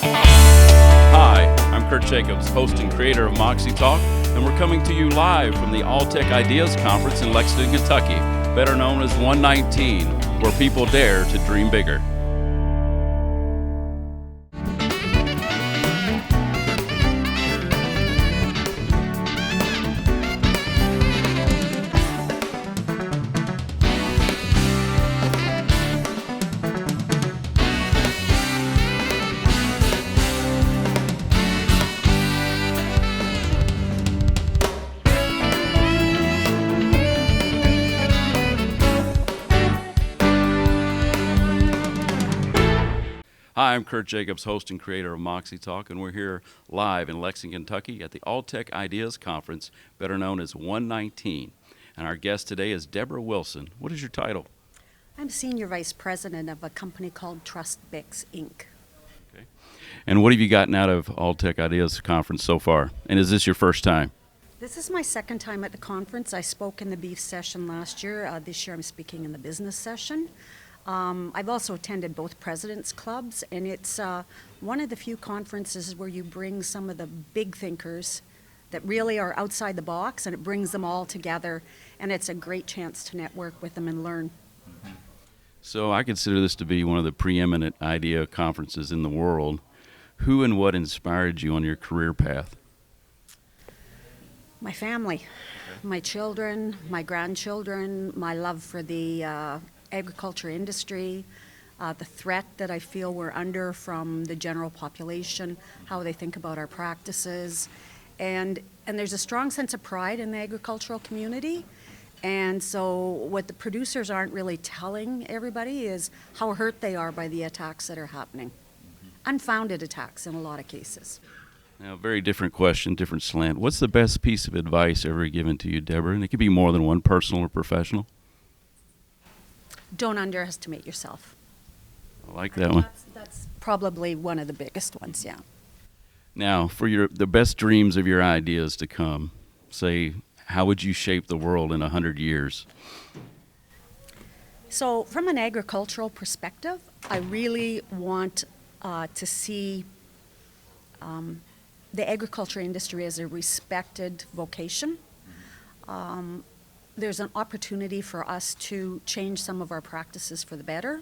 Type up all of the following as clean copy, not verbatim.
Hi, I'm Kirt Jacobs, host and creator of MoxieTalk, and we're coming to you live from the Alltech Ideas Conference in Lexington, Kentucky, better known as 119, where people dare to dream bigger. Hi, I'm Kirt Jacobs, host and creator of MoxieTalk, and we're here live in Lexington, Kentucky at the Alltech Ideas Conference, better known as 119. And our guest today is Deborah Wilson. What is your title? I'm Senior Vice President of a company called Trust Bix, Inc. Okay. And what have you gotten out of Alltech Ideas Conference so far? And is this your first time? This is my second time at the conference. I spoke in the beef session last year. This year I'm speaking in the business session. I've also attended both President's Clubs, and it's one of the few conferences where you bring some of the big thinkers that really are outside the box, and it brings them all together, and it's a great chance to network with them and learn. So I consider this to be one of the preeminent idea conferences in the world. Who and what inspired you on your career path? My family, my children, my grandchildren, my love for the agriculture industry, the threat that I feel we're under from the general population, how they think about our practices, and there's a strong sense of pride in the agricultural community. And so what the producers aren't really telling everybody is how hurt they are by the attacks that are happening. Unfounded attacks in a lot of cases. Now, very different question, different slant. What's the best piece of advice ever given to you, Deborah? And it could be more than one, personal or professional. Don't underestimate yourself. I like that one. That's probably one of the biggest ones, yeah. Now, for the best dreams of your ideas to come, say, how would you shape the world in 100 years? So from an agricultural perspective, I really want to see the agriculture industry as a respected vocation. There's an opportunity for us to change some of our practices for the better.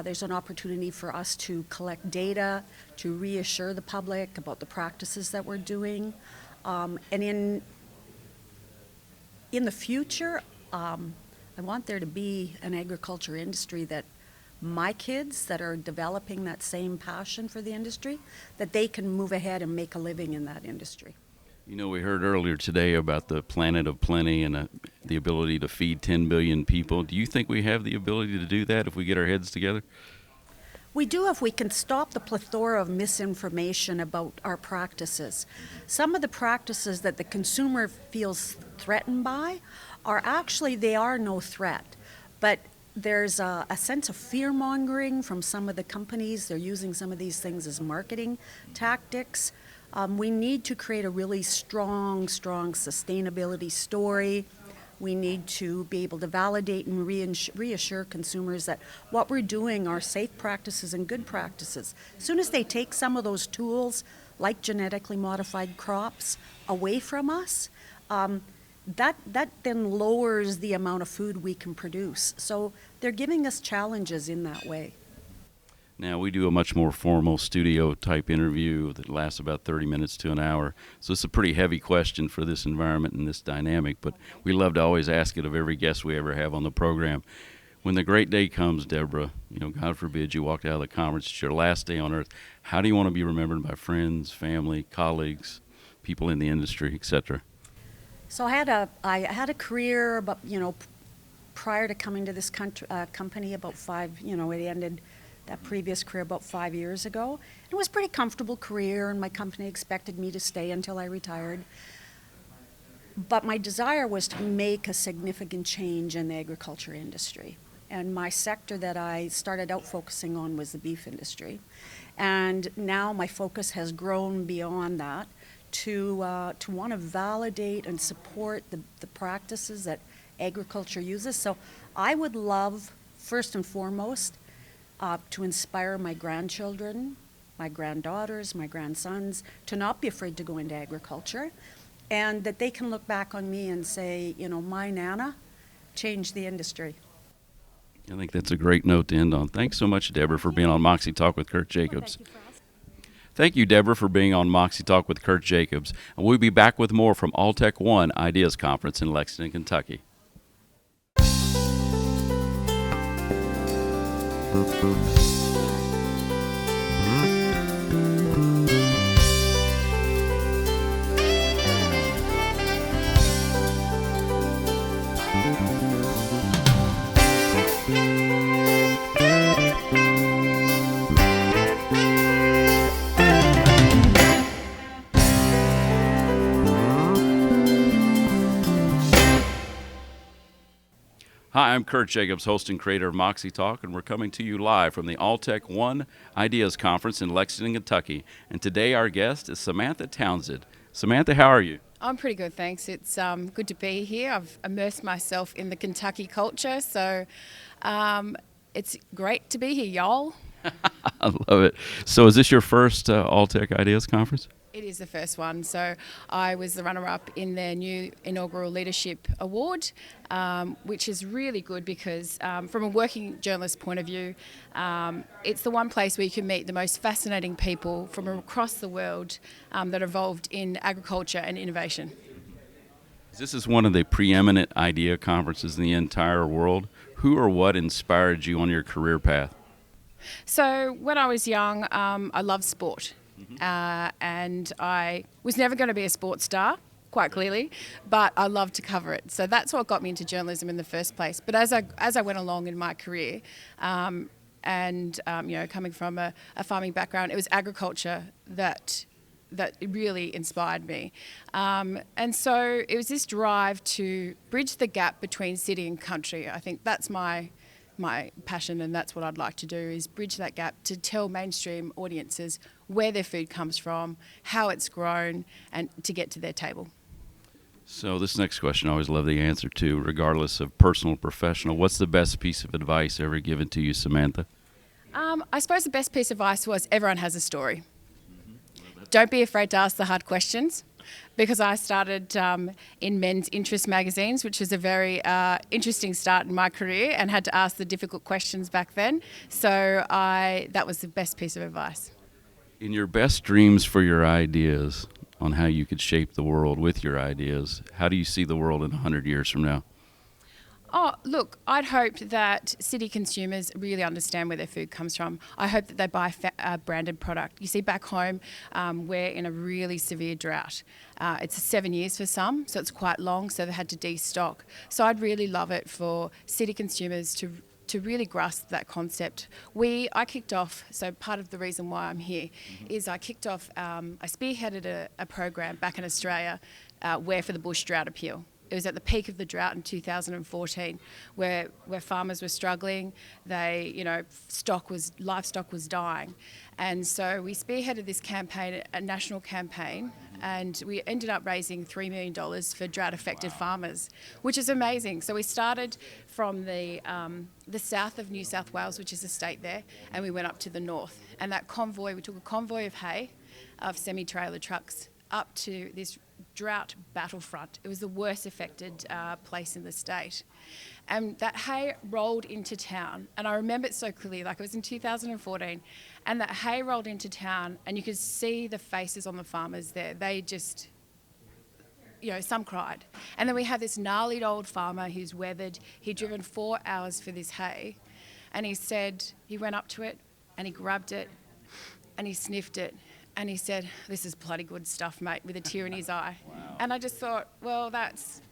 There's an opportunity for us to collect data, to reassure the public about the practices that we're doing. And in the future, I want there to be an agriculture industry that my kids that are developing that same passion for the industry, that they can move ahead and make a living in that industry. You know, we heard earlier today about the planet of plenty and the ability to feed 10 billion people. Do you think we have the ability to do that if we get our heads together? We do if we can stop the plethora of misinformation about our practices. Some of the practices that the consumer feels threatened by are actually, they are no threat. But there's a sense of fear-mongering from some of the companies. They're using some of these things as marketing tactics. We need to create a really strong sustainability story. We need to be able to validate and reassure consumers that what we're doing are safe practices and good practices. As soon as they take some of those tools, like genetically modified crops, away from us, that then lowers the amount of food we can produce. So they're giving us challenges in that way. Now, we do a much more formal studio-type interview that lasts about 30 minutes to an hour. So it's a pretty heavy question for this environment and this dynamic, but we love to always ask it of every guest we ever have on the program. When the great day comes, Deborah, God forbid you walked out of the conference, it's your last day on earth, how do you want to be remembered by friends, family, colleagues, people in the industry, etc.? So I had a career, about, prior to coming to this company about it ended that previous career about 5 years ago. It was a pretty comfortable career, and my company expected me to stay until I retired. But my desire was to make a significant change in the agriculture industry. And my sector that I started out focusing on was the beef industry. And now my focus has grown beyond that to want to validate and support the practices that agriculture uses. So I would love, first and foremost, to inspire my grandchildren, my granddaughters, my grandsons, to not be afraid to go into agriculture, and that they can look back on me and say, my Nana changed the industry. I think that's a great note to end on. Thanks so much, Deborah, for being on Moxie Talk with Kirt Jacobs. Well, thank you for asking. Thank you, Deborah, for being on Moxie Talk with Kirt Jacobs. And we'll be back with more from Alltech ONE Ideas Conference in Lexington, Kentucky. Hi, I'm Kirt Jacobs, host and creator of Moxie Talk, and we're coming to you live from the Alltech ONE Ideas Conference in Lexington, Kentucky. And today our guest is Samantha Townsend. Samantha, how are you? I'm pretty good, thanks. It's good to be here. I've immersed myself in the Kentucky culture, so it's great to be here, y'all. I love it. So is this your first Alltech Ideas Conference? It is the first one. So I was the runner-up in their new inaugural leadership award, which is really good because from a working journalist point of view, it's the one place where you can meet the most fascinating people from across the world that are involved in agriculture and innovation. This is one of the preeminent idea conferences in the entire world. Who or what inspired you on your career path? So when I was young, I loved sport. And I was never going to be a sports star, quite clearly, but I loved to cover it. So that's what got me into journalism in the first place. But as I went along in my career, coming from a farming background, it was agriculture that really inspired me. And so it was this drive to bridge the gap between city and country. I think that's my passion, and that's what I'd like to do, is bridge that gap to tell mainstream audiences where their food comes from, how it's grown, and to get to their table. So this next question I always love the answer to, regardless of personal or professional. What's the best piece of advice ever given to you, Samantha? I suppose the best piece of advice was everyone has a story. Don't be afraid to ask the hard questions. Because I started in men's interest magazines, which was a very interesting start in my career, and had to ask the difficult questions back then. So that was the best piece of advice. In your best dreams for your ideas on how you could shape the world with your ideas, how do you see the world in 100 years from now? Oh, look, I'd hoped that city consumers really understand where their food comes from. I hope that they buy a branded product. You see, back home, we're in a really severe drought. It's 7 years for some, so it's quite long, so they had to destock. So I'd really love it for city consumers to really grasp that concept. I kicked off, so part of the reason why I'm here is I spearheaded a program back in Australia, Where for the Bush Drought Appeal. It was at the peak of the drought in 2014, where farmers were struggling. Livestock was dying, and so we spearheaded this campaign, a national campaign, and we ended up raising $3 million for drought-affected farmers, which is amazing. So we started from the south of New South Wales, which is a state there, and we went up to the north. And that convoy, we took a convoy of hay, of semi-trailer trucks, up to this drought battlefront. It was the worst affected place in the state. And that hay rolled into town. And I remember it so clearly, like it was in 2014. And that hay rolled into town, and you could see the faces on the farmers there. They just, some cried. And then we had this gnarly old farmer who's weathered. He'd driven 4 hours for this hay. And he said, he went up to it and he grabbed it and he sniffed it. And he said, "This is bloody good stuff, mate," with a tear in his eye. Wow. And I just thought, well, that's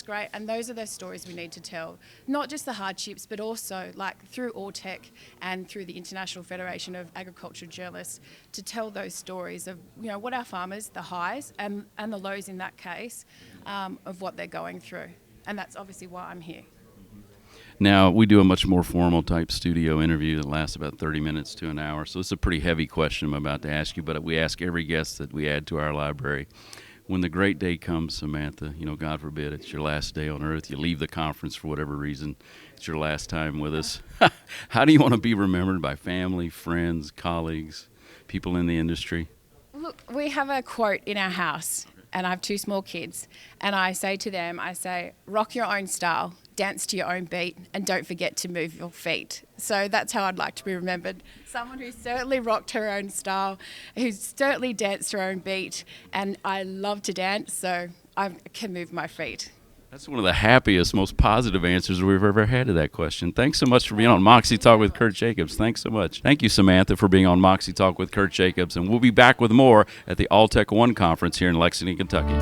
great. And those are the stories we need to tell. Not just the hardships, but also through Alltech and through the International Federation of Agricultural Journalists, to tell those stories of, what our farmers, the highs and the lows in that case, of what they're going through. And that's obviously why I'm here. Now, we do a much more formal type studio interview that lasts about 30 minutes to an hour. So it's a pretty heavy question I'm about to ask you, but we ask every guest that we add to our library. When the great day comes, Samantha, God forbid, it's your last day on earth, you leave the conference for whatever reason, it's your last time with us. How do you want to be remembered by family, friends, colleagues, people in the industry? Look, we have a quote in our house, and I have two small kids, and I say to them, rock your own style, dance to your own beat, and don't forget to move your feet. So that's how I'd like to be remembered. Someone who certainly rocked her own style, who certainly danced her own beat, and I love to dance, so I can move my feet. That's one of the happiest, most positive answers we've ever had to that question. Thanks so much for being on MoxieTalk with Kirt Jacobs. Thanks so much. Thank you, Samantha, for being on MoxieTalk with Kirt Jacobs. And we'll be back with more at the Alltech ONE Conference here in Lexington, Kentucky.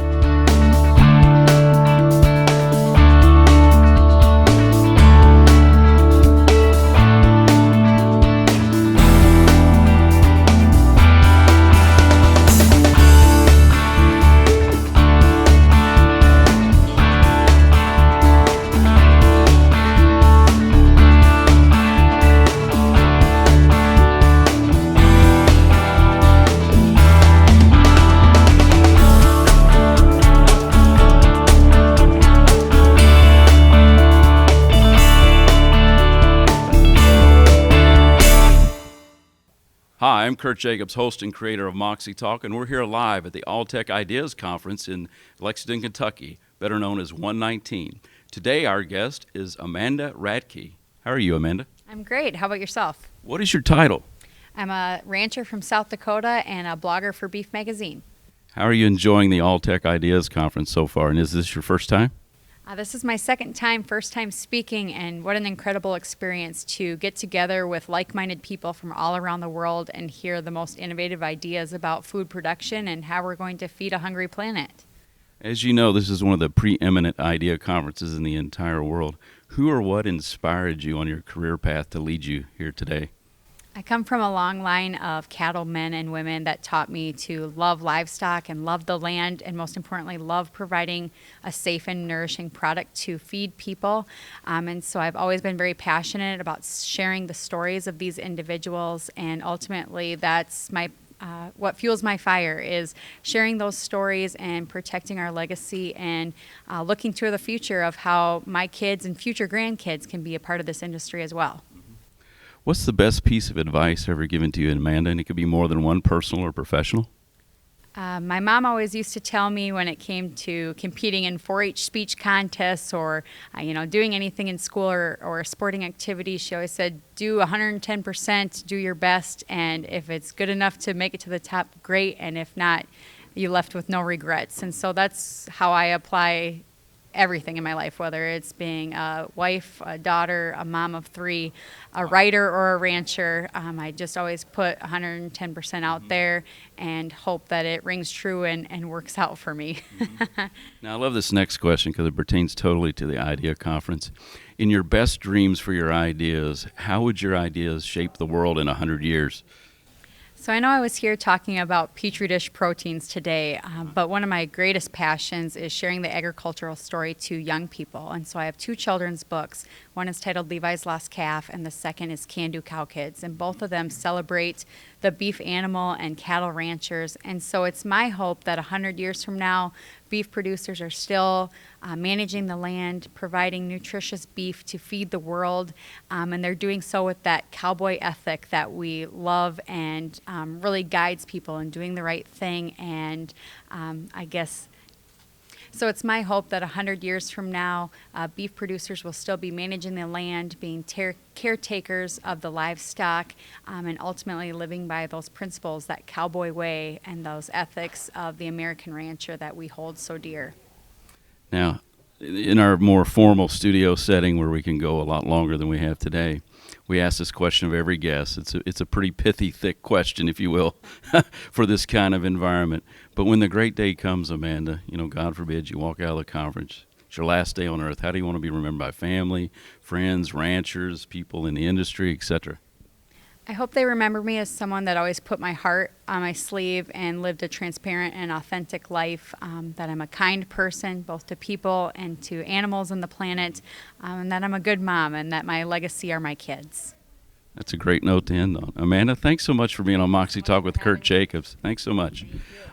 Hi, I'm Kirt Jacobs, host and creator of MoxieTalk, and we're here live at the Alltech Ideas Conference in Lexington, Kentucky, better known as 119. Today, our guest is Amanda Radke. How are you, Amanda? I'm great. How about yourself? What is your title? I'm a rancher from South Dakota and a blogger for Beef Magazine. How are you enjoying the Alltech Ideas Conference so far, and is this your first time? This is my first time speaking, and what an incredible experience to get together with like-minded people from all around the world and hear the most innovative ideas about food production and how we're going to feed a hungry planet. As you know, this is one of the preeminent idea conferences in the entire world. Who or what inspired you on your career path to lead you here today? I come from a long line of cattlemen and women that taught me to love livestock and love the land, and most importantly, love providing a safe and nourishing product to feed people. And so I've always been very passionate about sharing the stories of these individuals, and ultimately that's what fuels my fire is sharing those stories and protecting our legacy and looking to the future of how my kids and future grandkids can be a part of this industry as well. What's the best piece of advice ever given to you, Amanda? And it could be more than one, personal or professional. My mom always used to tell me when it came to competing in 4-H speech contests or doing anything in school or sporting activities, she always said, do 110%, do your best, and if it's good enough to make it to the top, great, and if not, you're left with no regrets. And so that's how I apply everything in my life, whether it's being a wife, a daughter, a mom of 3, a writer, or a rancher. I just always put 110% out there and hope that it rings true and works out for me. Now, I love this next question because it pertains totally to the Idea Conference. In your best dreams for your ideas, how would your ideas shape the world in 100 years? So I know I was here talking about Petri dish proteins today, but one of my greatest passions is sharing the agricultural story to young people. And so I have 2 children's books. One is titled Levi's Lost Calf, and the second is Can Do Cow Kids. And both of them celebrate the beef animal and cattle ranchers. And so it's my hope that 100 years from now, beef producers are still managing the land, providing nutritious beef to feed the world, and they're doing so with that cowboy ethic that we love and really guides people in doing the right thing. And so it's my hope that 100 years from now, beef producers will still be managing the land, being caretakers of the livestock, and ultimately living by those principles, that cowboy way and those ethics of the American rancher that we hold so dear. Now, in our more formal studio setting where we can go a lot longer than we have today, we ask this question of every guest. It's a pretty pithy, thick question, if you will, for this kind of environment. But when the great day comes, Amanda, God forbid you walk out of the conference, it's your last day on earth. How do you want to be remembered by family, friends, ranchers, people in the industry, etc.? I hope they remember me as someone that always put my heart on my sleeve and lived a transparent and authentic life, that I'm a kind person, both to people and to animals and the planet, and that I'm a good mom and that my legacy are my kids. That's a great note to end on. Amanda, thanks so much for being on MoxieTalk with Kirt Jacobs. Thanks so much.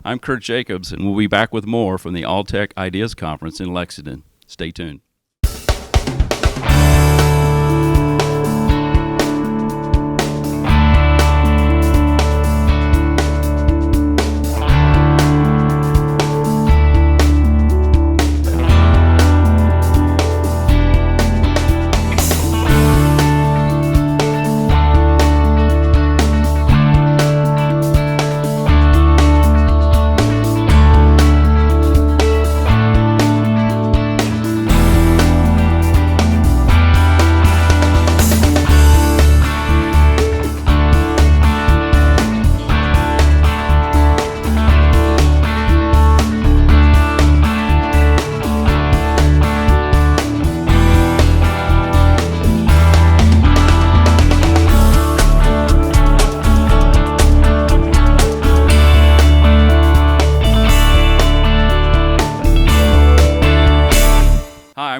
I'm Kirt Jacobs, and we'll be back with more from the Alltech Ideas Conference in Lexington. Stay tuned.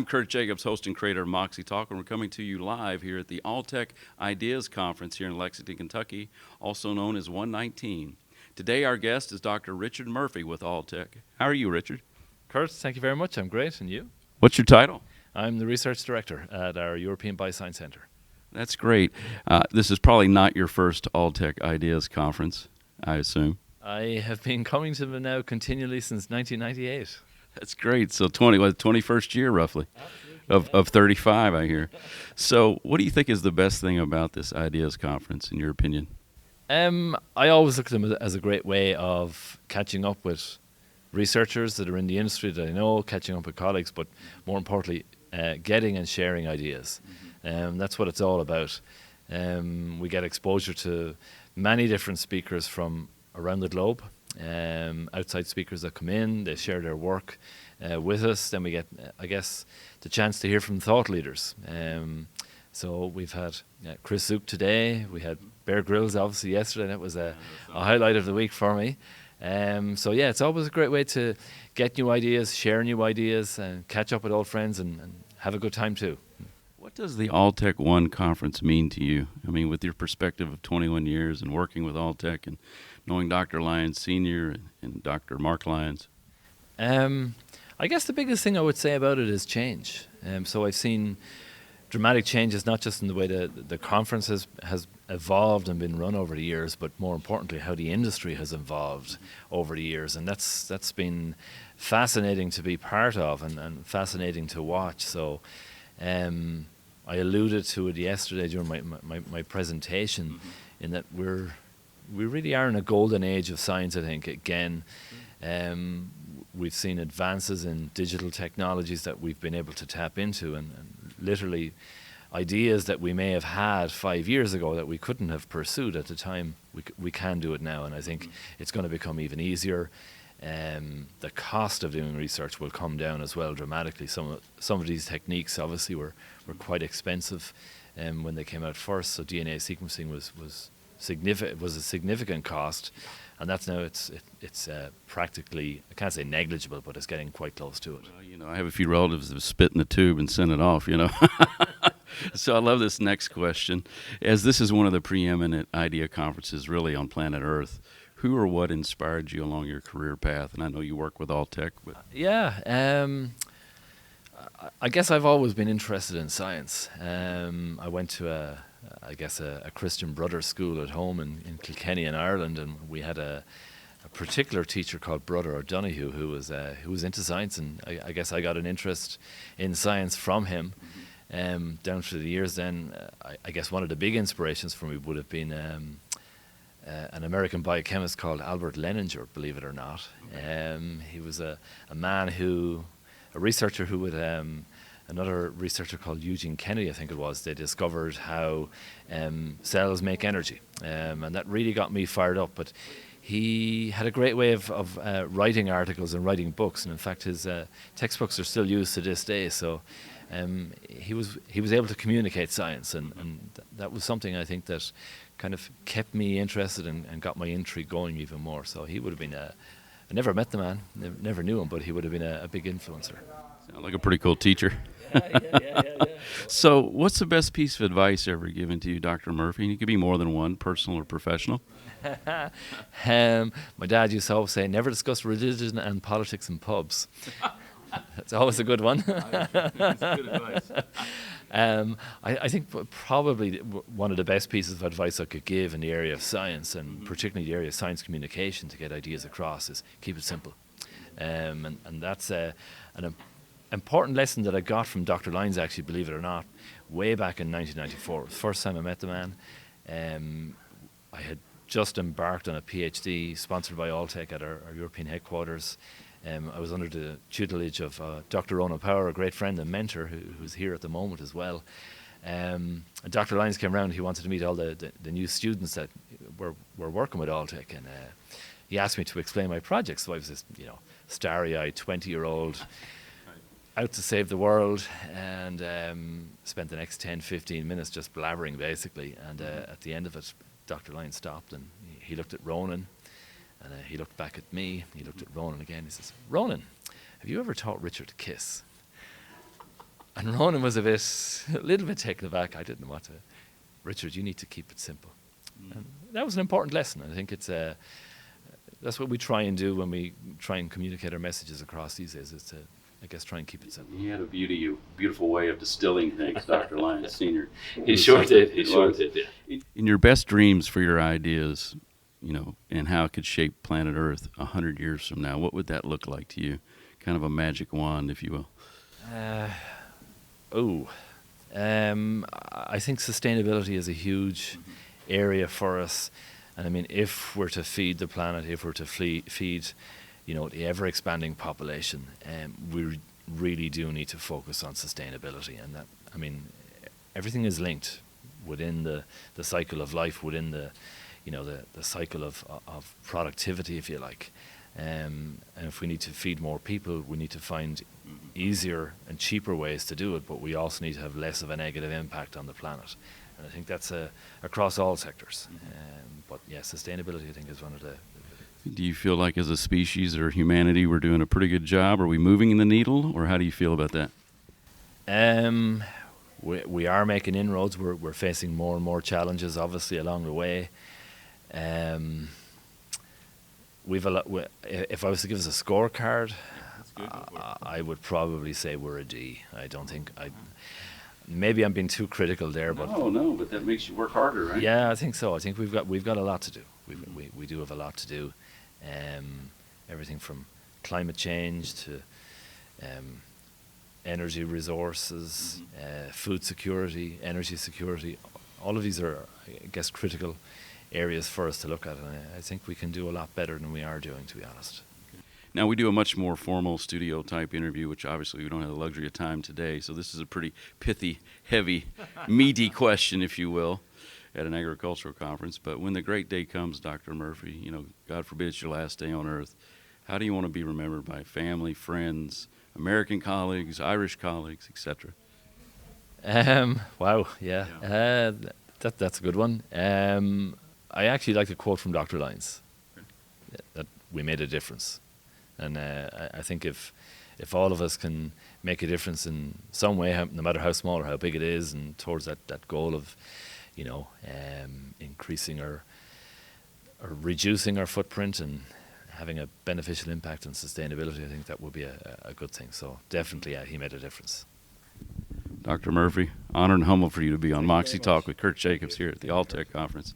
I'm Kirt Jacobs, host and creator of MoxieTalk, and we're coming to you live here at the Alltech Ideas Conference here in Lexington, Kentucky, also known as 119. Today our guest is Dr. Richard Murphy with Alltech. How are you, Richard? Kirt, thank you very much. I'm great. And you? What's your title? I'm the research director at our European Bioscience Centre. That's great. This is probably not your first Alltech Ideas Conference, I assume. I have been coming to them now continually since 1998. That's great. So 21st year roughly of 35, I hear. So what do you think is the best thing about this Ideas Conference, in your opinion? I always look at them as a great way of catching up with researchers that are in the industry that I know, catching up with colleagues, but more importantly, getting and sharing ideas. That's what it's all about. We get exposure to many different speakers from around the globe. Outside speakers that come in, they share their work with us. Then we get, I guess, the chance to hear from thought leaders. So we've had Chris Zook today. We had Bear Grylls obviously yesterday. That was a highlight of the week for me. So yeah, it's always a great way to get new ideas, share new ideas, and catch up with old friends and have a good time too. What does the Alltech ONE Conference mean to you? I mean, with your perspective of 21 years and working with Alltech and knowing Dr. Lyons Sr. and Dr. Mark Lyons. I guess the biggest thing I would say about it is change. So I've seen dramatic changes, not just in the way the conference has evolved and been run over the years, but more importantly, how the industry has evolved over the years. And that's been fascinating to be part of and fascinating to watch. So I alluded to it yesterday during my presentation, in that we really are in a golden age of science, I think. Again, we've seen advances in digital technologies that we've been able to tap into, and literally ideas that we may have had 5 years ago that we couldn't have pursued at the time, we can do it now, and I think it's going to become even easier. The cost of doing research will come down as well dramatically. Some of these techniques obviously were quite expensive when they came out first, so DNA sequencing was a significant cost, and that's now it's practically, I can't say negligible, but it's getting quite close to it. Well, I have a few relatives that spit in the tube and send it off, So I love this next question. As this is one of the preeminent idea conferences really on planet Earth, who or what inspired you along your career path? And I know you work with Alltech, but I guess I've always been interested in science. I went to a Christian Brothers school at home in Kilkenny in Ireland, and we had a particular teacher called Brother O'Donoghue who was into science, and I guess I got an interest in science from him. Down through the years then, I guess one of the big inspirations for me would have been an American biochemist called Albert Leninger, believe it or not. He was a researcher who would, another researcher called Eugene Kennedy, I think it was, they discovered how cells make energy. And that really got me fired up. But he had a great way of writing articles and writing books. And in fact, his textbooks are still used to this day. So he was able to communicate science. And that was something I think that kind of kept me interested and got my intrigue going even more. So he would have been I never met the man, never knew him, but he would have been a big influencer. Sound like a pretty cool teacher. Yeah. So what's the best piece of advice ever given to you, Dr. Murphy? And it could be more than one, personal or professional. My dad used to always say, never discuss religion and politics in pubs. That's always a good one. That's good advice. I think probably one of the best pieces of advice I could give in the area of science, and particularly the area of science communication to get ideas across, is keep it simple. And that's an important lesson that I got from Dr. Lyons, actually, believe it or not, way back in 1994. It was the first time I met the man. I had just embarked on a PhD sponsored by Alltech at our European headquarters. I was under the tutelage of Dr. Ronan Power, a great friend and mentor who's here at the moment as well. And Dr. Lyons came around. He wanted to meet all the new students that were working with Alltech, and he asked me to explain my project. So I was this, starry-eyed 20-year-old out to save the world, and spent the next 10, 15 minutes just blabbering, basically. And at the end of it, Dr. Lyons stopped, and he looked at Ronan. And he looked back at me, he looked at Ronan again, he says, Ronan, have you ever taught Richard to kiss? And Ronan was a little bit taken aback. I didn't know what to. Richard, you need to keep it simple. And that was an important lesson. I think that's what we try and do when we try and communicate our messages across these days, is to, I guess, try and keep it simple. He had a beautiful way of distilling things, Dr. Lyons Sr. He sure did. Yeah. In your best dreams for your ideas, and how it could shape planet Earth 100 years from now, what would that look like to you? Kind of a magic wand, if you will. I think sustainability is a huge area for us. And I mean, if we're to feed the planet, if we're to feed, the ever-expanding population, we really do need to focus on sustainability. And that, I mean, everything is linked within the cycle of life, within the cycle of productivity, if you like. And if we need to feed more people, we need to find easier and cheaper ways to do it, but we also need to have less of a negative impact on the planet. And I think that's across all sectors. But yeah, sustainability, I think, is one of the... Do you feel like as a species or humanity we're doing a pretty good job? Are we moving the needle, or how do you feel about that? We are making inroads. We're facing more and more challenges, obviously, along the way. If I was to give us a scorecard, I would probably say we're a D. I don't think maybe I'm being too critical there, but but that makes you work harder, right? yeah, I think so. I think we've got a lot to do. We do have a lot to do. Everything from climate change to energy resources, food security, energy security. All of these are, I guess, critical areas for us to look at, and I think we can do a lot better than we are doing, to be honest. Now, we do a much more formal studio-type interview, which obviously we don't have the luxury of time today, so this is a pretty pithy, heavy, meaty question, if you will, at an agricultural conference. But when the great day comes, Dr. Murphy, God forbid it's your last day on Earth, how do you want to be remembered by family, friends, American colleagues, Irish colleagues, etc.? Wow, yeah. That's a good one. I actually like a quote from Dr. Lyons, that we made a difference. And I think if all of us can make a difference in some way, no matter how small or how big it is, and towards that goal of, increasing or reducing our footprint and having a beneficial impact on sustainability, I think that would be a good thing. So definitely, yeah, he made a difference. Dr. Murphy, honored and humbled for you to be on MoxieTalk with Kirt Jacobs here at the Alltech Conference.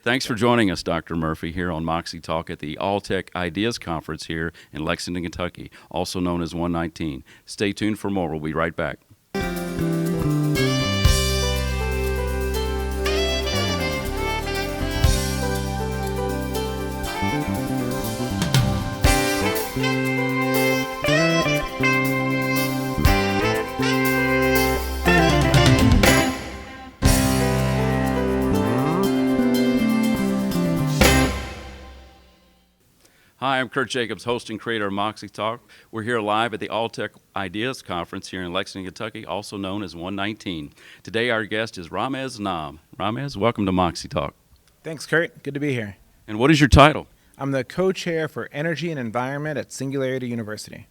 Thanks for joining us, Dr. Murphy, here on MoxieTalk at the Alltech Ideas Conference here in Lexington, Kentucky, also known as 119. Stay tuned for more. We'll be right back. Hi, I'm Kirt Jacobs, host and creator of MoxieTalk. We're here live at the Alltech Ideas Conference here in Lexington, Kentucky, also known as 119. Today our guest is Ramez Nam. Ramez, welcome to MoxieTalk. Thanks, Kurt. Good to be here. And what is your title? I'm the co-chair for Energy and Environment at Singularity University.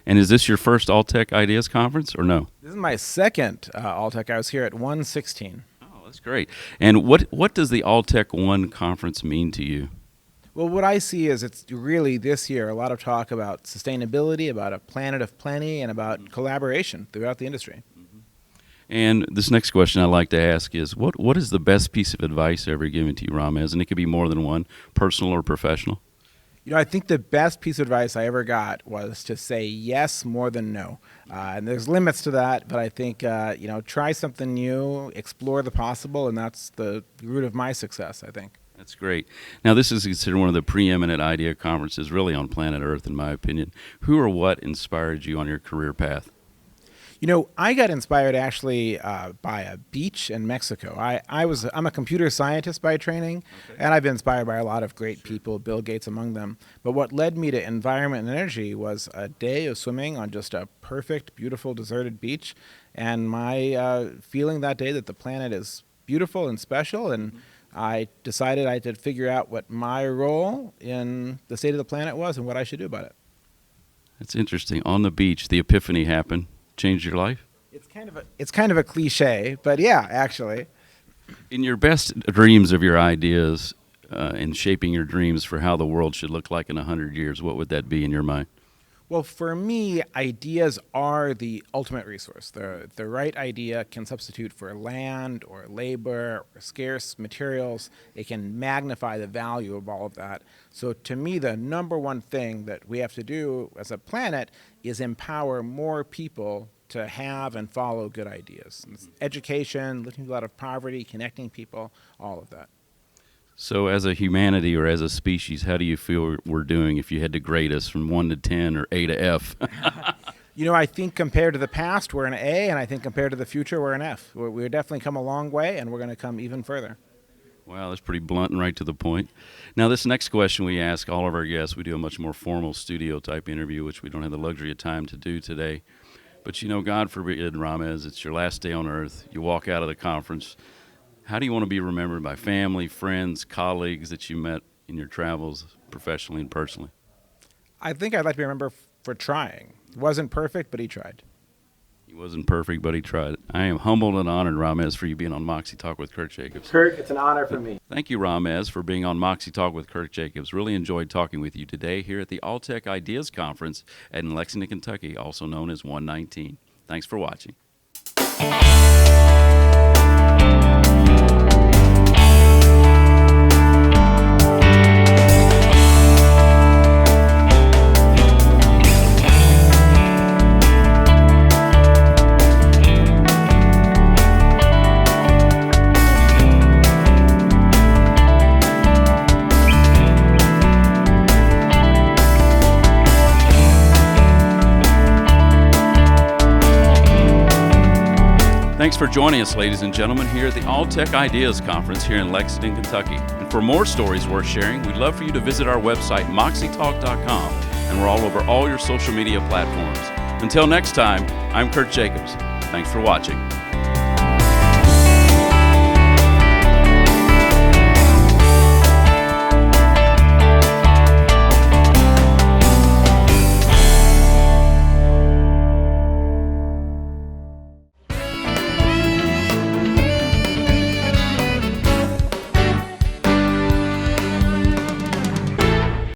And is this your first Alltech Ideas Conference or no? This is my second Alltech. I was here at 116. Oh, that's great. And what does the Alltech ONE Conference mean to you? Well, what I see is it's really this year a lot of talk about sustainability, about a planet of plenty, and about collaboration throughout the industry. And this next question I'd like to ask is, what is the best piece of advice ever given to you, Ramez? And it could be more than one, personal or professional. I think the best piece of advice I ever got was to say yes more than no. And there's limits to that, but I think, try something new, explore the possible, and that's the root of my success, I think. That's great. Now, this is considered one of the preeminent idea conferences really on planet Earth, in my opinion. Who or what inspired you on your career path? I got inspired actually by a beach in Mexico. I'm a computer scientist by training, and I've been inspired by a lot of great people, Bill Gates among them. But what led me to environment and energy was a day of swimming on just a perfect, beautiful, deserted beach, and my feeling that day that the planet is beautiful and special, and I decided I had to figure out what my role in the state of the planet was and what I should do about it. That's interesting. On the beach, the epiphany happened. Changed your life? It's kind of a cliche, but yeah, actually. In your best dreams of your ideas and shaping your dreams for how the world should look like in 100 years, what would that be in your mind? Well, for me, ideas are the ultimate resource. The right idea can substitute for land or labor or scarce materials. It can magnify the value of all of that. So to me, the number one thing that we have to do as a planet is empower more people to have and follow good ideas. It's education, lifting people out of poverty, connecting people, all of that. So as a humanity or as a species, how do you feel we're doing if you had to grade us from 1 to 10 or A to F? I think compared to the past, we're an A, and I think compared to the future, we're an F. We've definitely come a long way, and we're going to come even further. Wow, that's pretty blunt and right to the point. Now, this next question we ask all of our guests, we do a much more formal studio-type interview, which we don't have the luxury of time to do today. But, God forbid, Ramez, it's your last day on Earth. You walk out of the conference. How do you want to be remembered by family, friends, colleagues that you met in your travels, professionally and personally? I think I'd like to be remembered for trying. He wasn't perfect, but he tried. He wasn't perfect, but he tried. I am humbled and honored, Ramez, for you being on MoxieTalk with Kirt Jacobs. Kirt, it's an honor for me. Thank you, Ramez, for being on MoxieTalk with Kirt Jacobs. Really enjoyed talking with you today here at the Alltech Ideas Conference in Lexington, Kentucky, also known as 119. Thanks for watching. Thanks for joining us, ladies and gentlemen, here at the Alltech Ideas Conference here in Lexington, Kentucky. And for more stories worth sharing, we'd love for you to visit our website, MoxieTalk.com, and we're all over all your social media platforms. Until next time, I'm Kirt Jacobs. Thanks for watching.